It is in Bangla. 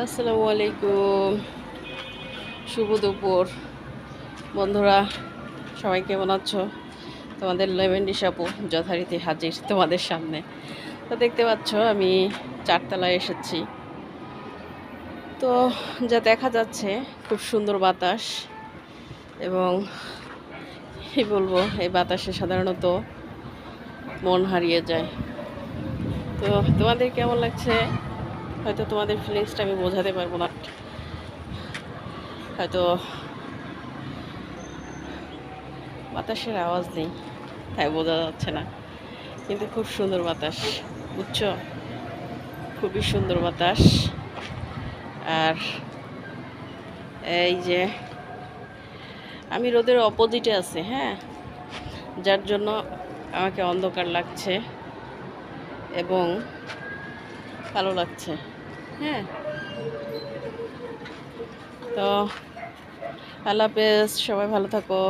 আসসালামু আলাইকুম, শুভ দুপুর বন্ধুরা। সবাই কেমন আছো? তোমাদের লেমন ডিশ আপু যথারীতি হাজির তোমাদের সামনে। তো দেখতে পাচ্ছ আমি চারতলায় এসেছি। তো যা দেখা যাচ্ছে খুব সুন্দর বাতাস, এবং কি বলবো, এই বাতাসে সাধারণত মন হারিয়ে যায়। তো তোমাদের কেমন লাগছে? হয়তো তোমাদের ফিলিংসটা আমি বোঝাতে পারবো না, হয়তো বাতাসের আওয়াজ নেই তাই বোঝা যাচ্ছে না, কিন্তু খুব সুন্দর বাতাস, বুঝছো? খুবই সুন্দর বাতাস। আর এই যে আমি রোদের অপোজিটে আছি, হ্যাঁ, যার জন্য আমাকে অন্ধকার লাগছে এবং ভালো লাগছে। হ্যাঁ, তো আল্লাহ হাফেজ, সবাই ভালো থাকো।